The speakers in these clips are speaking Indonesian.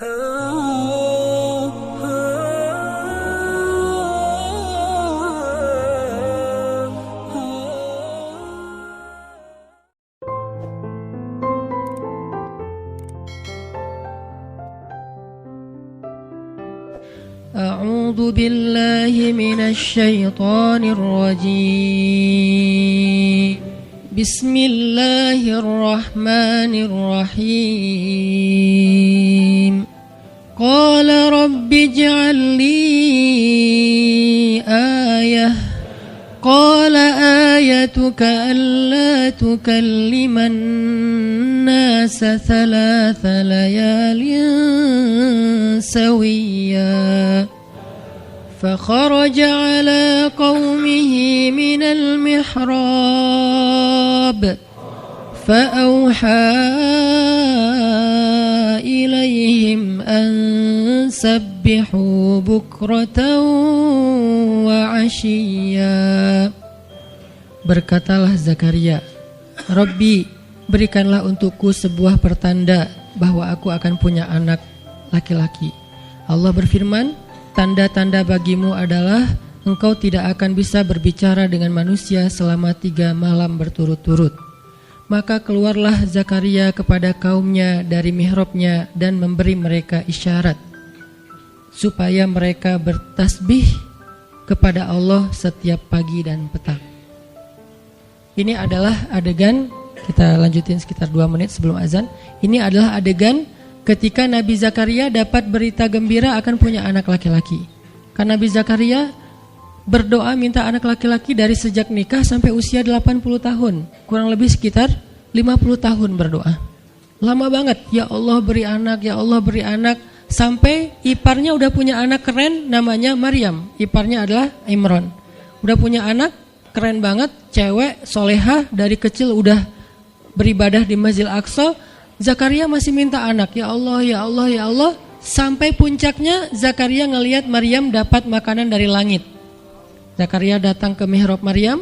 أعوذ بالله من الشيطان الرجيم بسم الله الرحمن الرحيم قال رب اجعل لي آية قال آيتك ألا تكلم الناس 3 ليال سويا فخرج على قومه من المحراب فأوحى إليهم أن سبحوا بكرة وعشيا. Berkatalah Zakaria, Rabbi, berikanlah untukku sebuah pertanda bahwa aku akan punya anak laki-laki. Allah berfirman, tanda-tanda bagimu adalah engkau tidak akan bisa berbicara dengan manusia selama 3 malam berturut-turut. Maka keluarlah Zakaria kepada kaumnya dari mihrabnya dan memberi mereka isyarat supaya mereka bertasbih kepada Allah setiap pagi dan petang. Ini adalah adegan, kita lanjutin sekitar 2 menit sebelum azan. Ini adalah adegan ketika Nabi Zakaria dapat berita gembira akan punya anak laki-laki. Karena Nabi Zakaria berdoa minta anak laki-laki dari sejak nikah sampai usia 80 tahun. Kurang lebih sekitar 50 tahun berdoa. Lama banget, ya Allah beri anak, ya Allah beri anak. Sampai iparnya udah punya anak keren namanya Maryam. Iparnya adalah Imran. Udah punya anak keren banget, cewek, solehah, dari kecil udah beribadah di Masjid Al-Aqsa. Zakaria masih minta anak, ya Allah, ya Allah, ya Allah. Sampai puncaknya Zakaria ngelihat Maryam dapat makanan dari langit. Zakaria datang ke mihrab Maryam,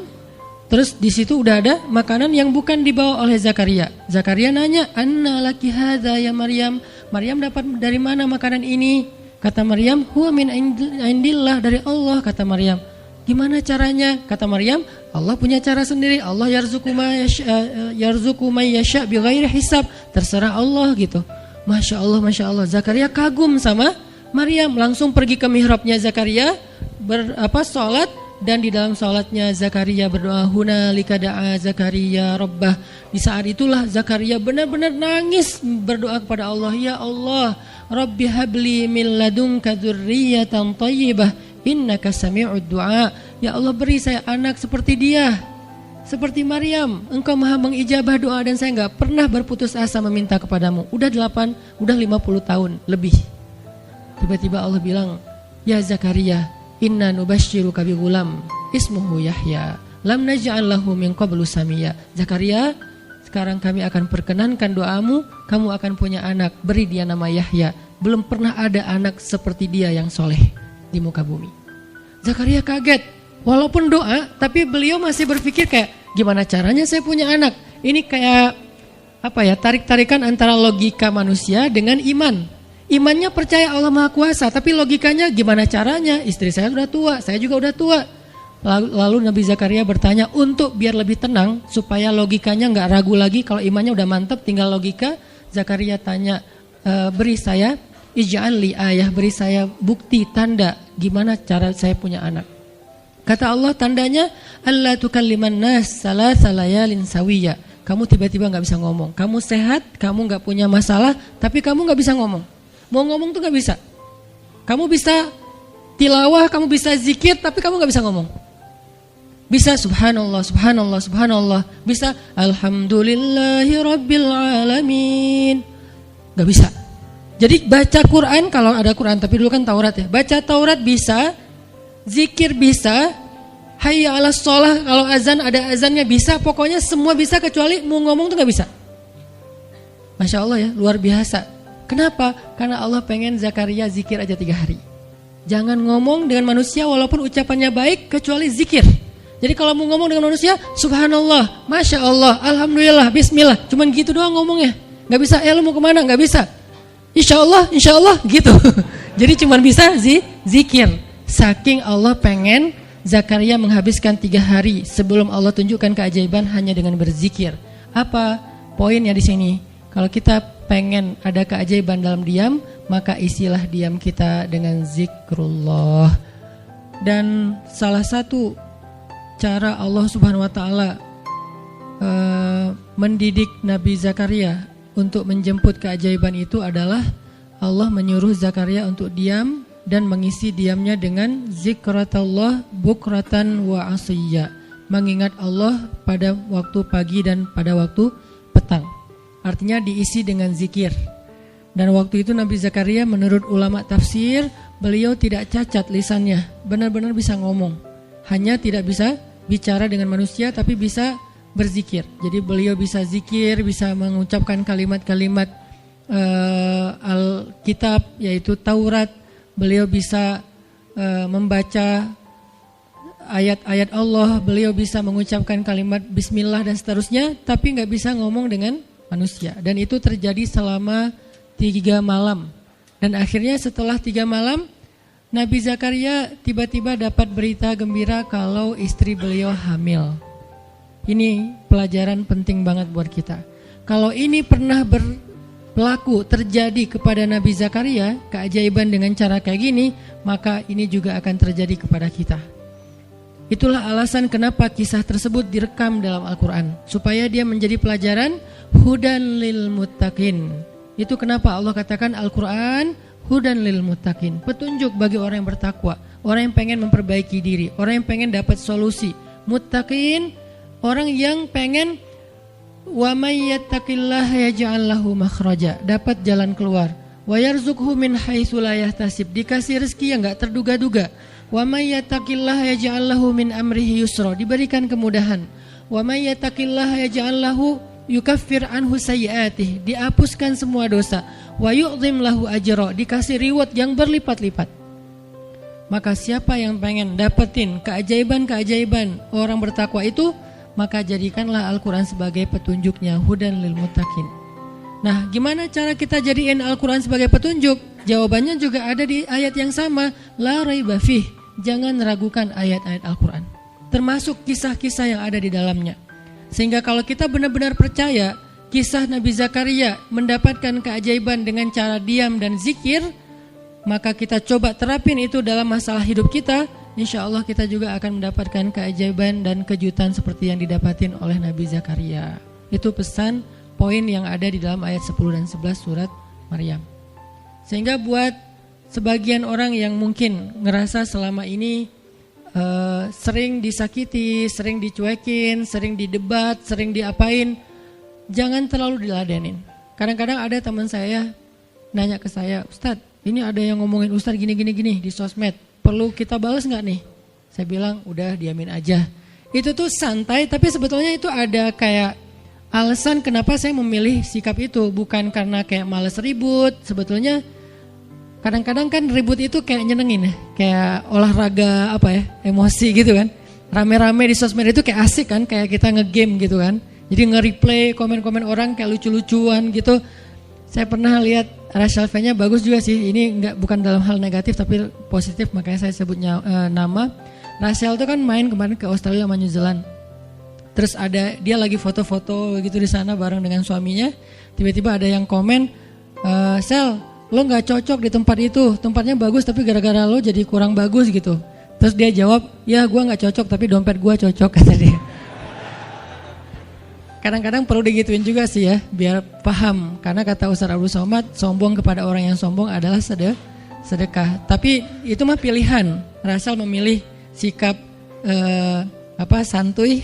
terus di situ udah ada makanan yang bukan dibawa oleh Zakaria. Zakaria nanya, "Anna laki hadza ya Maryam?" Maryam dapat dari mana makanan ini? Kata Maryam, "Huwa min indillah, dari Allah," kata Maryam. Gimana caranya? Kata Maryam, Allah punya cara sendiri. Allah yarzuqu may yasha bighairi hisab. Terserah Allah gitu. Masya Allah, Masya Allah. Zakaria kagum sama Maryam. Langsung pergi ke mihrabnya Zakaria, sholat. Dan di dalam sholatnya Zakaria berdoa, hunalika da'a Zakaria rabbah. Di saat itulah Zakaria benar-benar nangis berdoa kepada Allah, ya Allah, Rabbi habli min ladunka dzurriyyatan thayyibah innaka sami'ud du'a. Ya Allah, beri saya anak seperti dia, seperti Maryam. Engkau maha mengijabah doa dan saya enggak pernah berputus asa meminta kepadamu. Udah 50 tahun lebih. Tiba-tiba Allah bilang, ya Zakaria, inna nubashshiruka bi ghulam ismuhu Yahya lam naj'al lahu min qablu samiyya. Zakaria, sekarang kami akan perkenankan doamu, kamu akan punya anak, beri dia nama Yahya. Belum pernah ada anak seperti dia yang soleh di muka bumi. Zakaria kaget, walaupun doa, tapi beliau masih berpikir kayak, gimana caranya saya punya anak? Ini kayak tarik-tarikan antara logika manusia dengan iman. Imannya percaya Allah Maha Kuasa, tapi logikanya gimana caranya? Istri saya sudah tua, saya juga udah tua. Lalu Nabi Zakaria bertanya untuk biar lebih tenang, supaya logikanya nggak ragu lagi. Kalau imannya udah mantap, tinggal logika. Zakaria tanya, beri saya ij'al li ayah, beri saya bukti, tanda gimana cara saya punya anak. Kata Allah, tandanya alla tukalliman nas 3 layalin sawiyya. Kamu tiba-tiba nggak bisa ngomong. Kamu sehat, kamu nggak punya masalah, tapi kamu nggak bisa ngomong. Mau ngomong tuh nggak bisa. Kamu bisa tilawah, kamu bisa zikir, tapi kamu nggak bisa ngomong. Bisa subhanallah, subhanallah, subhanallah. Bisa alhamdulillahi rabbil alamin. Nggak bisa. Jadi baca Quran, kalau ada Quran, tapi dulu kan Taurat ya. Baca Taurat bisa, zikir bisa, hayya ala sholah, kalau azan ada azannya bisa. Pokoknya semua bisa kecuali mau ngomong tuh nggak bisa. Masya Allah ya, luar biasa. Kenapa? Karena Allah pengen Zakaria zikir aja 3 hari. Jangan ngomong dengan manusia walaupun ucapannya baik, kecuali zikir. Jadi kalau mau ngomong dengan manusia, subhanallah, masya Allah, alhamdulillah, bismillah, cuman gitu doang ngomongnya. Gak bisa, lu mau kemana? Gak bisa. insya Allah gitu. Jadi cuma bisa zikir. Saking Allah pengen Zakaria menghabiskan 3 hari sebelum Allah tunjukkan keajaiban hanya dengan berzikir. Apa poinnya di sini? Kalau kita pengen ada keajaiban dalam diam, maka isilah diam kita dengan zikrullah. Dan salah satu cara Allah Subhanahu wa taala mendidik Nabi Zakaria untuk menjemput keajaiban itu adalah Allah menyuruh Zakaria untuk diam dan mengisi diamnya dengan zikratullah bukratan wa asiyya, mengingat Allah pada waktu pagi dan pada waktu petang. Artinya diisi dengan zikir. Dan waktu itu Nabi Zakaria menurut ulama tafsir, beliau tidak cacat lisannya, benar-benar bisa ngomong. Hanya tidak bisa bicara dengan manusia tapi bisa berzikir. Jadi beliau bisa zikir, bisa mengucapkan kalimat-kalimat Alkitab yaitu Taurat. Beliau bisa membaca ayat-ayat Allah. Beliau bisa mengucapkan kalimat Bismillah dan seterusnya, tapi gak bisa ngomong dengan manusia. Dan itu terjadi selama 3 malam. Dan akhirnya setelah 3 malam, Nabi Zakaria tiba-tiba dapat berita gembira kalau istri beliau hamil. Ini pelajaran penting banget buat kita. Kalau ini pernah berlaku terjadi kepada Nabi Zakaria, keajaiban dengan cara kayak gini, maka ini juga akan terjadi kepada kita. Itulah alasan kenapa kisah tersebut direkam dalam Al-Quran, supaya dia menjadi pelajaran hudan lil muttaqin. Itu kenapa Allah katakan Al-Quran hudan lil muttaqin, petunjuk bagi orang yang bertakwa, orang yang pengen memperbaiki diri, orang yang pengen dapat solusi. Muttaqin, orang yang pengen wa may yattaqillaha yaj'al lahu makhraja, dapat jalan keluar. Wa yarzuqhu min haitsu la yahtasib, dikasih rezeki yang enggak terduga-duga. Wa may yattaqillaha yaj'al lahu min amrihi yusra, diberikan kemudahan. Wa may yattaqillaha yaj'al lahu yukaffir anhu sayyi'atihi, dihapuskan semua dosa. Wa yu'dhim lahu ajra, dikasih reward yang berlipat-lipat. Maka siapa yang pengen dapetin keajaiban-keajaiban orang bertakwa itu, maka jadikanlah Al-Quran sebagai petunjuknya, hudan lil muttaqin. Nah, gimana cara kita jadiin Al-Quran sebagai petunjuk? Jawabannya juga ada di ayat yang sama, la raiba fih, jangan ragukan ayat-ayat Al-Quran, termasuk kisah-kisah yang ada di dalamnya. Sehingga kalau kita benar-benar percaya kisah Nabi Zakaria mendapatkan keajaiban dengan cara diam dan zikir, maka kita coba terapin itu dalam masalah hidup kita, insya Allah kita juga akan mendapatkan keajaiban dan kejutan seperti yang didapatin oleh Nabi Zakaria. Itu pesan poin yang ada di dalam ayat 10 dan 11 surat Maryam. Sehingga buat sebagian orang yang mungkin ngerasa selama ini sering disakiti, sering dicuekin, sering didebat, sering diapain, jangan terlalu diladenin. Kadang-kadang ada teman saya nanya ke saya, Ustadz, ini ada yang ngomongin Ustadz gini di sosmed, perlu kita balas gak nih? Saya bilang udah diamin aja. Itu tuh santai, tapi sebetulnya itu ada kayak alasan kenapa saya memilih sikap itu. Bukan karena kayak males ribut. Sebetulnya kadang-kadang kan ribut itu kayak nyenengin ya, kayak olahraga emosi gitu kan. Rame-rame di sosmed itu kayak asik kan, kayak kita ngegame gitu kan. Jadi nge-replay komen-komen orang kayak lucu-lucuan gitu. Saya pernah lihat Rachel V-nya bagus juga sih. Ini bukan dalam hal negatif tapi positif, makanya saya sebutnya nama. Rachel itu kan main kemarin ke Australia sama New Zealand. Terus ada dia lagi foto-foto gitu di sana bareng dengan suaminya. Tiba-tiba ada yang komen, Sel, lo nggak cocok di tempat itu. Tempatnya bagus tapi gara-gara lo jadi kurang bagus gitu. Terus dia jawab, ya gue nggak cocok tapi dompet gue cocok, kata dia. Kadang-kadang perlu digituin juga sih ya, biar paham. Karena kata Ustaz Abdul Somad, sombong kepada orang yang sombong adalah sedekah. Tapi itu mah pilihan. Rachel memilih sikap santuy.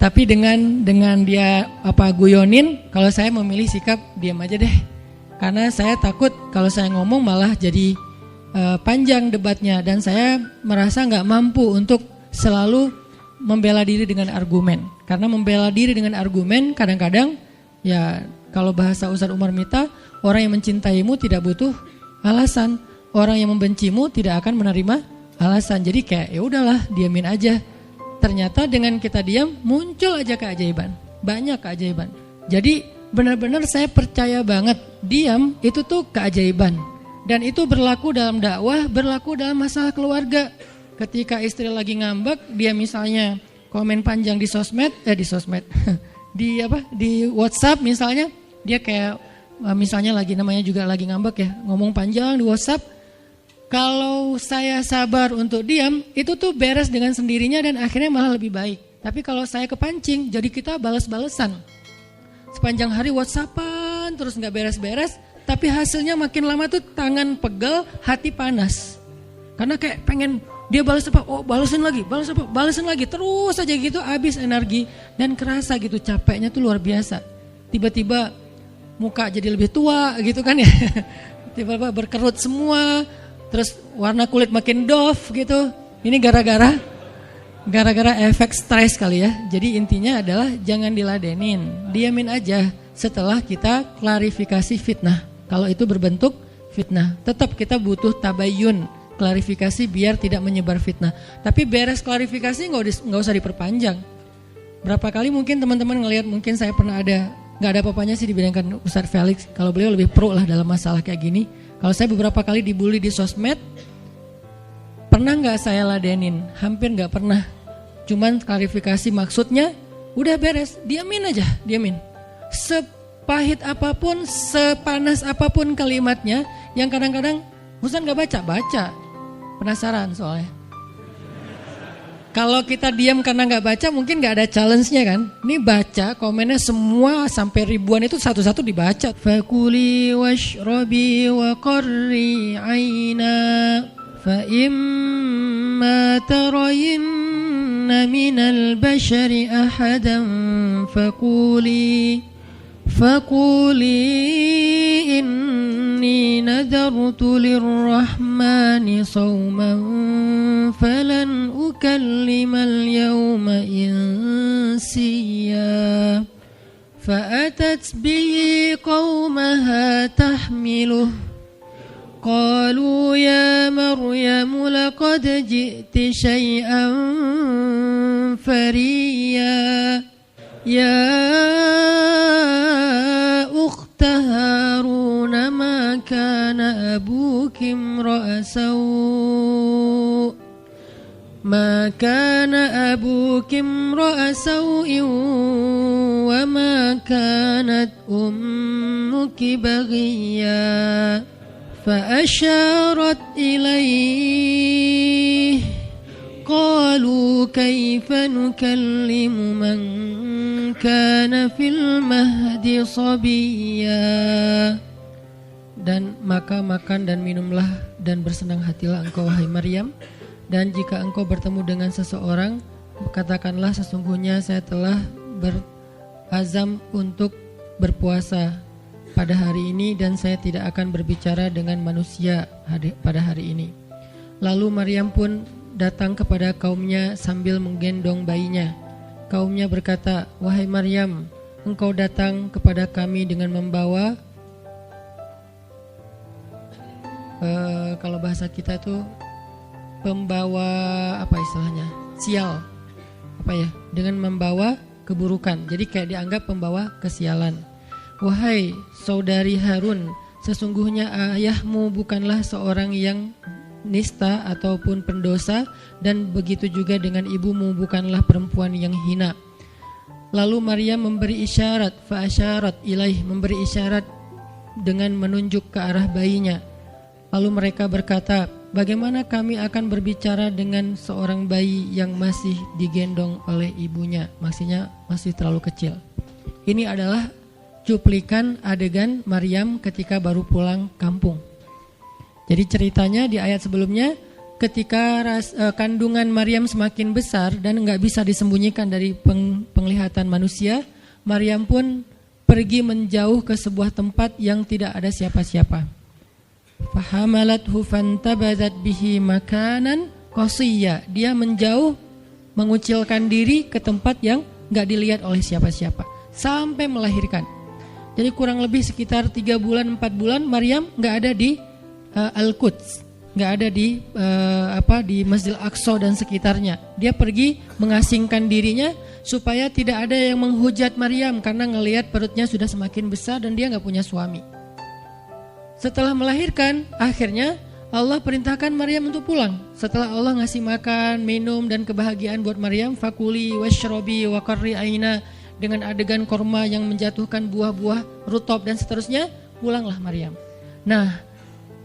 Tapi dengan dia guyonin, kalau saya memilih sikap diam aja deh. Karena saya takut kalau saya ngomong malah jadi panjang debatnya. Dan saya merasa gak mampu untuk selalu membela diri dengan argumen. Karena membela diri dengan argumen kadang-kadang ya kalau bahasa Ustaz Umar Mita, orang yang mencintaimu tidak butuh alasan, orang yang membencimu tidak akan menerima alasan. Jadi kayak ya udahlah, diamin aja. Ternyata dengan kita diam muncul aja keajaiban, banyak keajaiban. Jadi benar-benar saya percaya banget diam itu tuh keajaiban. Dan itu berlaku dalam dakwah, berlaku dalam masalah keluarga. Ketika istri lagi ngambek, dia misalnya komen panjang di sosmed, di WhatsApp misalnya, dia kayak misalnya namanya juga lagi ngambek ya, ngomong panjang di WhatsApp. Kalau saya sabar untuk diam, itu tuh beres dengan sendirinya dan akhirnya malah lebih baik. Tapi kalau saya kepancing, jadi kita balas-balesan. Sepanjang hari WhatsAppan, terus gak beres-beres, tapi hasilnya makin lama tuh tangan pegel, hati panas. Karena kayak pengen dia balas apa, oh balesin lagi, balas apa, balesin lagi. Terus aja gitu, habis energi dan kerasa gitu, capeknya tuh luar biasa. Tiba-tiba muka jadi lebih tua gitu kan ya. Tiba-tiba berkerut semua. Terus warna kulit makin doff gitu. Ini gara-gara efek stres kali ya. Jadi intinya adalah jangan diladenin, diamin aja setelah kita klarifikasi fitnah. Kalau itu berbentuk fitnah, tetap kita butuh tabayun, klarifikasi biar tidak menyebar fitnah. Tapi beres klarifikasi nggak usah diperpanjang. Berapa kali mungkin teman-teman ngelihat, mungkin saya pernah nggak ada apa-apanya sih dibilangkan Ustaz Felix. Kalau beliau lebih pro lah dalam masalah kayak gini. Kalau saya beberapa kali dibully di sosmed, pernah nggak saya ladenin? Hampir nggak pernah. Cuman klarifikasi maksudnya, udah beres, diamin aja, diamin. Sepahit apapun, sepanas apapun kalimatnya, yang kadang-kadang Ustaz nggak baca, penasaran soalnya. Kalau kita diam karena nggak baca, mungkin nggak ada challenge-nya kan. Ini baca, komennya semua sampai ribuan itu satu-satu dibaca. Fakuli washrabi wa qarri aina fa imma tarayinna minal bashari ahadan فقولي إني نذرت للرحمن صوما فلن أكلم اليوم إنسيا فأتت به قومها تحمله قالوا يا مريم لقد جئت شيئا فريا يا أخت هارون ما كان أبوك امرأ سوء وما كانت أمك بغيا فأشارت إليه قالوا كيف نكلم من كان في المهد صبيا. Dan maka makan dan minumlah dan bersenang hatilah engkau wahai Maryam, dan jika engkau bertemu dengan seseorang, katakanlah sesungguhnya saya telah berazam untuk berpuasa pada hari ini dan saya tidak akan berbicara dengan manusia pada hari ini. Lalu Maryam pun datang kepada kaumnya sambil menggendong bayinya. Kaumnya berkata, wahai Maryam, engkau datang kepada kami dengan membawa kalau bahasa kita tuh pembawa apa istilahnya, sial, apa ya, dengan membawa keburukan. Jadi kayak dianggap pembawa kesialan. Wahai saudari Harun, sesungguhnya ayahmu bukanlah seorang yang nista ataupun pendosa, dan begitu juga dengan ibumu bukanlah perempuan yang hina. Lalu Maryam memberi isyarat, fa'asyarat ilaih, memberi isyarat dengan menunjuk ke arah bayinya. Lalu mereka berkata, bagaimana kami akan berbicara dengan seorang bayi yang masih digendong oleh ibunya, maksudnya masih terlalu kecil. Ini adalah cuplikan adegan Maryam ketika baru pulang kampung. Jadi ceritanya di ayat sebelumnya, ketika kandungan Maryam semakin besar dan nggak bisa disembunyikan dari penglihatan manusia, Maryam pun pergi menjauh ke sebuah tempat yang tidak ada siapa-siapa. Fahamalathu fantabadzat bihi makanan qasiyya. Dia menjauh, mengucilkan diri ke tempat yang nggak dilihat oleh siapa-siapa sampai melahirkan. Jadi kurang lebih sekitar 3 bulan 4 bulan Maryam nggak ada di Al-Quds. nggak ada di Masjidil Aqsa dan sekitarnya. Dia pergi mengasingkan dirinya supaya tidak ada yang menghujat Maryam karena ngelihat perutnya sudah semakin besar dan dia nggak punya suami. Setelah melahirkan, akhirnya Allah perintahkan Maryam untuk pulang. Setelah Allah ngasih makan, minum dan kebahagiaan buat Maryam, fakuli washrobi wa qarri aina, dengan adegan korma yang menjatuhkan buah-buah rutop dan seterusnya, pulanglah Maryam. Nah,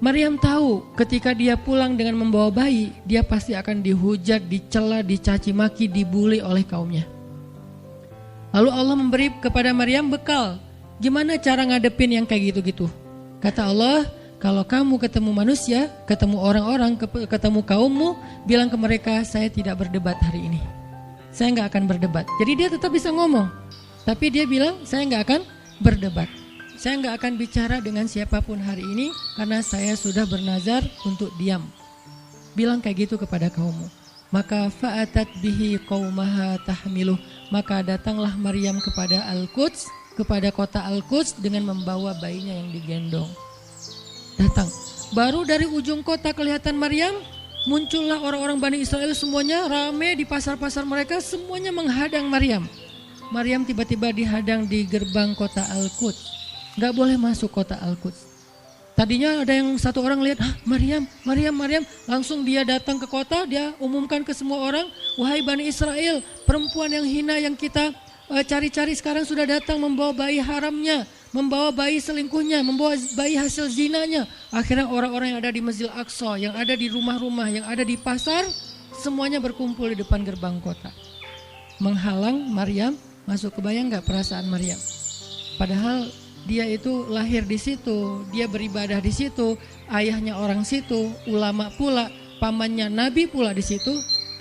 Maryam tahu ketika dia pulang dengan membawa bayi, dia pasti akan dihujat, dicela, dicaci maki, dibully oleh kaumnya. Lalu Allah memberi kepada Maryam bekal. Gimana cara ngadepin yang kayak gitu-gitu? Kata Allah, kalau kamu ketemu manusia, ketemu orang-orang, ketemu kaummu, bilang ke mereka, saya tidak berdebat hari ini. Saya gak akan berdebat. Jadi dia tetap bisa ngomong. Tapi dia bilang, saya gak akan berdebat. Saya nggak akan bicara dengan siapapun hari ini karena saya sudah bernazar untuk diam. Bilang kayak gitu kepada kaummu. Maka fa'atat bihi qaumaha tahmiluh. Maka datanglah Maryam kepada Al-Quds, kepada kota Al-Quds dengan membawa bayinya yang digendong. Datang. Baru dari ujung kota kelihatan Maryam, muncullah orang-orang Bani Israel semuanya rame di pasar-pasar mereka, semuanya menghadang Maryam. Maryam tiba-tiba dihadang di gerbang kota Al-Quds. Gak boleh masuk kota Al-Quds. Tadinya ada yang satu orang lihat, Maryam. Langsung dia datang ke kota, dia umumkan ke semua orang, wahai Bani Israel, perempuan yang hina yang kita cari-cari sekarang sudah datang membawa bayi haramnya, membawa bayi selingkuhnya, membawa bayi hasil zinanya. Akhirnya orang-orang yang ada di Masjidil Aqsa, yang ada di rumah-rumah, yang ada di pasar, semuanya berkumpul di depan gerbang kota. Menghalang Maryam masuk. Kebayang gak perasaan Maryam? Padahal dia itu lahir di situ, dia beribadah di situ, ayahnya orang situ, ulama pula, pamannya Nabi pula di situ,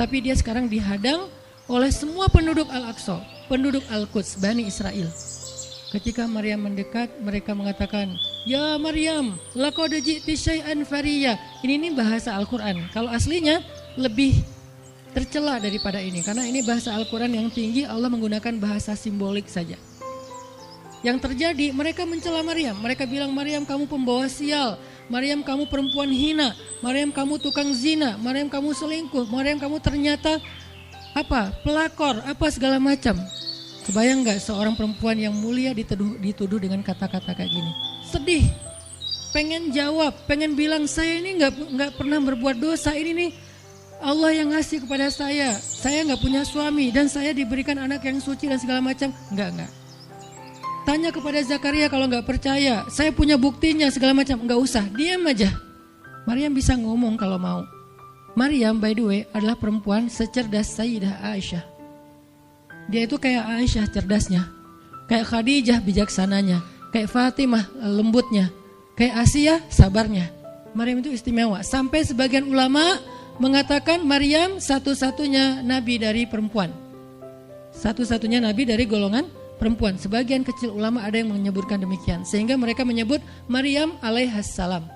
tapi dia sekarang dihadang oleh semua penduduk Al-Aqsa, penduduk Al-Quds, Bani Israel. Ketika Maryam mendekat, mereka mengatakan, "Ya Maryam, laqad ji'ti syai'an fariyya." Ini bahasa Al-Quran. Kalau aslinya lebih tercela daripada ini, karena ini bahasa Al-Quran yang tinggi, Allah menggunakan bahasa simbolik saja. Yang terjadi, mereka mencela Maryam. Mereka bilang, Maryam kamu pembawa sial, Maryam kamu perempuan hina, Maryam kamu tukang zina, Maryam kamu selingkuh, Maryam kamu ternyata pelakor, segala macam. Kebayang gak seorang perempuan yang mulia dituduh dengan kata-kata kayak gini? Sedih, pengen jawab, pengen bilang, saya ini gak pernah berbuat dosa, ini nih Allah yang ngasih kepada saya gak punya suami, dan saya diberikan anak yang suci dan segala macam. Enggak. Tanya kepada Zakaria kalau nggak percaya, saya punya buktinya segala macam. Nggak usah, diam aja. Maryam bisa ngomong kalau mau. Maryam by the way adalah perempuan secerdas Sayyidah Aisyah. Dia itu kayak Aisyah cerdasnya, kayak Khadijah bijaksananya, kayak Fatimah lembutnya, kayak Asia sabarnya. Maryam itu istimewa. Sampai sebagian ulama mengatakan Maryam satu-satunya nabi dari perempuan, satu-satunya nabi dari golongan perempuan. Sebagian kecil ulama ada yang menyebutkan demikian, sehingga mereka menyebut Maryam alaihassalam.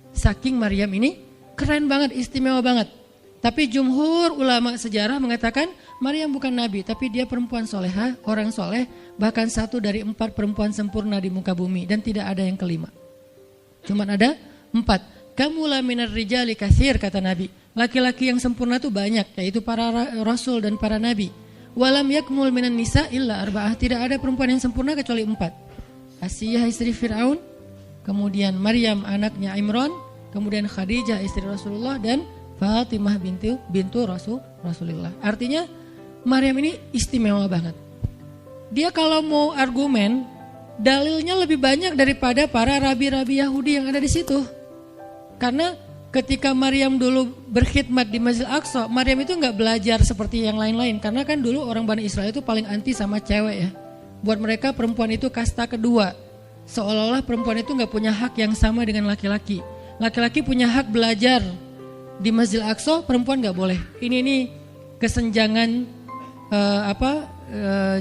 Saking Maryam ini keren banget, istimewa banget. Tapi jumhur ulama sejarah mengatakan Maryam bukan nabi, tapi dia perempuan solehah, orang soleh, bahkan satu dari 4 perempuan sempurna di muka bumi, dan tidak ada yang kelima. Cuman ada 4. Kamula minar rijali katsir, kata Nabi. Laki-laki yang sempurna itu banyak, yaitu para rasul dan para nabi. Walam yakmul minan nisa illa arba'ah. Tidak ada perempuan yang sempurna kecuali 4. Asiyah istri Fir'aun, kemudian Maryam anaknya Imran, kemudian Khadijah istri Rasulullah, dan Fatimah bintu Rasulullah. Artinya Maryam ini istimewa banget. Dia kalau mau argumen, dalilnya lebih banyak daripada para rabi-rabi Yahudi yang ada di situ. Karena ketika Maryam dulu berkhidmat di Masjidil Aqsa, Maryam itu nggak belajar seperti yang lain-lain. Karena kan dulu orang Bani Israel itu paling anti sama cewek ya. Buat mereka perempuan itu kasta kedua. Seolah-olah perempuan itu nggak punya hak yang sama dengan laki-laki. Laki-laki punya hak belajar di Masjidil Aqsa, perempuan nggak boleh. Ini kesenjangan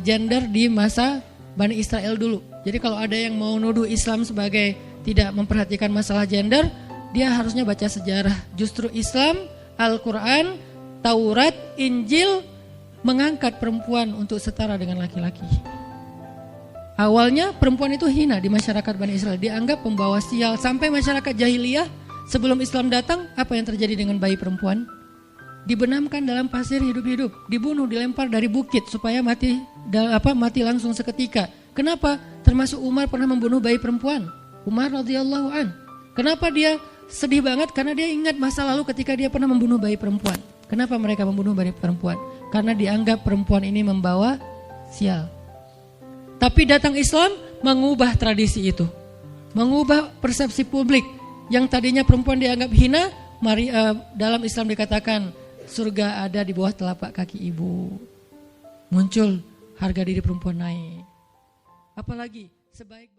gender di masa Bani Israel dulu. Jadi kalau ada yang mau nuduh Islam sebagai tidak memperhatikan masalah gender, dia harusnya baca sejarah. Justru Islam, Al-Quran, Taurat, Injil mengangkat perempuan untuk setara dengan laki-laki. Awalnya perempuan itu hina di masyarakat Bani Israel, dianggap pembawa sial. Sampai masyarakat jahiliyah Sebelum Islam datang, apa yang terjadi dengan bayi perempuan? Dibenamkan dalam pasir hidup-hidup, dibunuh, dilempar dari bukit supaya mati langsung seketika. Kenapa? Termasuk Umar pernah membunuh bayi perempuan. Umar radhiyallahu an. Kenapa dia sedih banget? Karena dia ingat masa lalu ketika dia pernah membunuh bayi perempuan. Kenapa mereka membunuh bayi perempuan? Karena dianggap perempuan ini membawa sial. Tapi datang Islam mengubah tradisi itu, mengubah persepsi publik. Yang tadinya perempuan dianggap hina, dalam Islam dikatakan surga ada di bawah telapak kaki ibu. Muncul harga diri perempuan naik. Apalagi sebaik